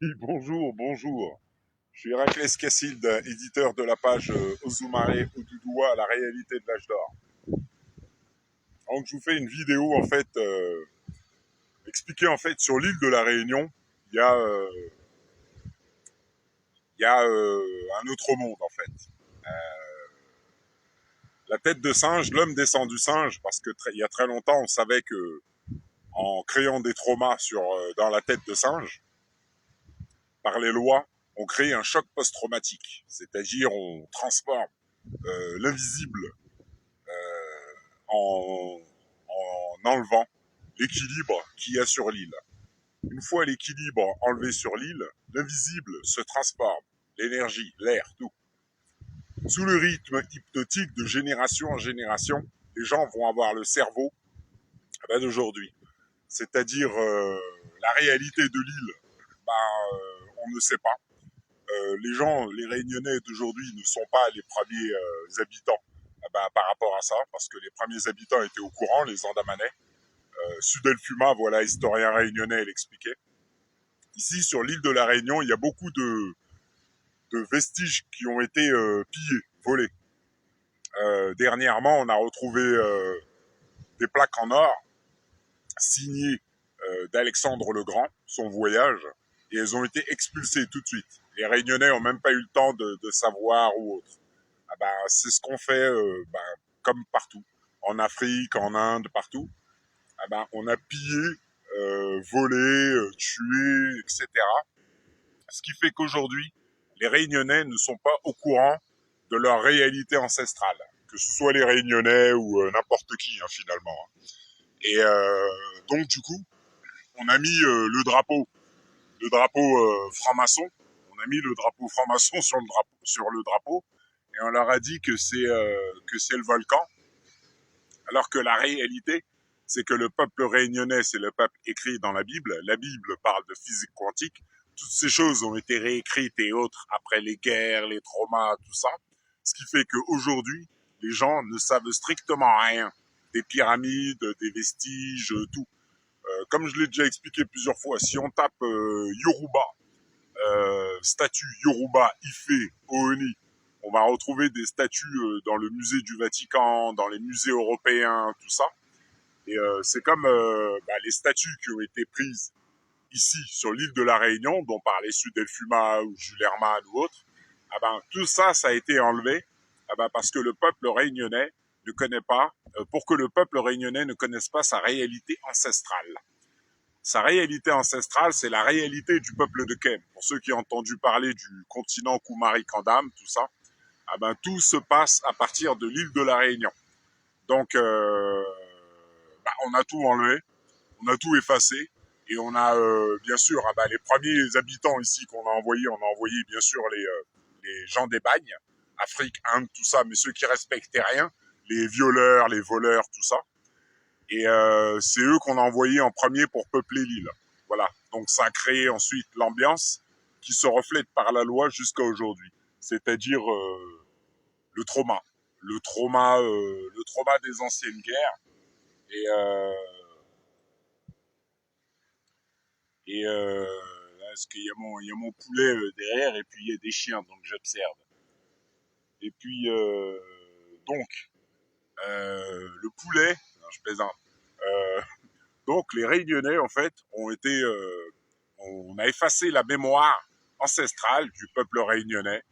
Oui, bonjour, bonjour. Je suis Héraclès Cassilde, éditeur de la page Ozoumare Odudoua, la réalité de l'âge d'or. Donc je vous fais une vidéo en fait expliquer en fait sur l'île de la Réunion, il y a, euh, un autre monde en fait. La tête de singe, l'homme descend du singe parce que il y a très longtemps on savait que en créant des traumas dans la tête de singe, par les lois, on crée un choc post-traumatique, c'est-à-dire on transforme l'invisible en, en enlevant l'équilibre qu'il y a sur l'île. Une fois l'équilibre enlevé sur l'île, l'invisible se transforme, l'énergie, l'air, tout. Sous le rythme hypnotique de génération en génération, les gens vont avoir le cerveau d'aujourd'hui. C'est-à-dire la réalité de l'île, on ne sait pas. Les gens, les Réunionnais d'aujourd'hui ne sont pas les premiers habitants par rapport à ça, parce que les premiers habitants étaient au courant, les Andamanais. Sudel Fuma, voilà, historien réunionnais, l'expliquait. Ici, sur l'île de la Réunion, il y a beaucoup de vestiges qui ont été pillés, volés. Dernièrement, on a retrouvé des plaques en or signées d'Alexandre le Grand, son voyage, et elles ont été expulsées tout de suite. Les Réunionnais n'ont même pas eu le temps de savoir ou autre. C'est ce qu'on fait comme partout, en Afrique, en Inde, partout. On a pillé, volé, tué, etc. Ce qui fait qu'aujourd'hui, les Réunionnais ne sont pas au courant de leur réalité ancestrale, que ce soit les Réunionnais ou n'importe qui finalement. Et donc du coup, on a mis le drapeau franc-maçon. On a mis le drapeau franc-maçon sur le drapeau, et on leur a dit que c'est le volcan, alors que la réalité, c'est que le peuple réunionnais, c'est le peuple écrit dans la Bible. La Bible parle de physique quantique. Toutes ces choses ont été réécrites et autres après les guerres, les traumas, tout ça. Ce qui fait qu'aujourd'hui, les gens ne savent strictement rien des pyramides, des vestiges, tout. Comme je l'ai déjà expliqué plusieurs fois, si on tape Yoruba, statue Yoruba, Ife, Ooni, on va retrouver des statues dans le musée du Vatican, dans les musées européens, tout ça. Et c'est comme les statues qui ont été prises ici sur l'île de la Réunion, dont parlait Sudel Fuma ou Jules Hermann ou autres. Tout ça, ça a été enlevé parce que le peuple réunionnais ne connaît pas, pour que le peuple réunionnais ne connaisse pas sa réalité ancestrale. Sa réalité ancestrale, c'est la réalité du peuple de Kem. Pour ceux qui ont entendu parler du continent Kumari-Kandam, tout ça, tout se passe à partir de l'île de la Réunion. Donc, on a tout enlevé, on a tout effacé, et on a bien sûr les premiers habitants ici qu'on a envoyés, on a envoyé bien sûr les gens des bagnes, Afrique, Inde, tout ça, mais ceux qui respectaient rien, les violeurs, les voleurs, tout ça. Et c'est eux qu'on a envoyés en premier pour peupler l'île. Voilà. Donc ça a créé ensuite l'ambiance qui se reflète par la loi jusqu'à aujourd'hui. C'est-à-dire le trauma. Le trauma des anciennes guerres. Et, euh, parce qu'il y a mon poulet derrière et puis il y a des chiens, donc j'observe. Et puis, le poulet, non, je plaisante. Euh, donc les Réunionnais, en fait, on a effacé la mémoire ancestrale du peuple réunionnais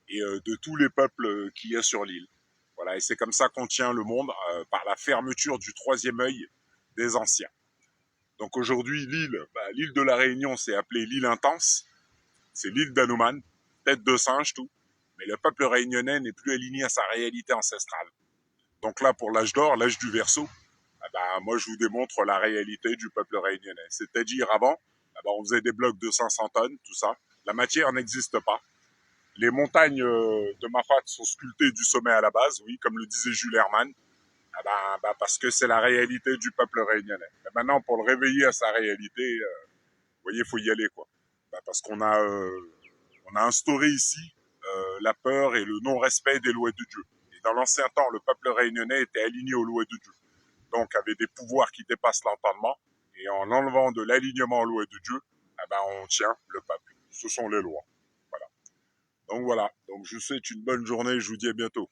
et de tous les peuples qu'il y a sur l'île. Voilà, et c'est comme ça qu'on tient le monde par la fermeture du troisième œil des anciens. Donc aujourd'hui, l'île de la Réunion, c'est appelée l'île intense, c'est l'île d'Hanuman, tête de singe, tout. Mais le peuple réunionnais n'est plus aligné à sa réalité ancestrale. Donc là, pour l'âge d'or, l'âge du Verseau, moi je vous démontre la réalité du peuple réunionnais. C'est-à-dire avant, on faisait des blocs de 500 tonnes, tout ça. La matière n'existe pas. Les montagnes de Mafat sont sculptées du sommet à la base, oui, comme le disait Jules Hermann, parce que c'est la réalité du peuple réunionnais. Mais maintenant, pour le réveiller à sa réalité, vous voyez, il faut y aller, quoi. Parce on a instauré ici la peur et le non-respect des lois de Dieu. Et dans l'ancien temps, le peuple réunionnais était aligné aux lois de Dieu. Donc, avait des pouvoirs qui dépassent l'entendement. Et en enlevant de l'alignement aux lois de Dieu, on tient le peuple. ce sont les lois. Voilà. Donc voilà, donc je vous souhaite une bonne journée, je vous dis à bientôt.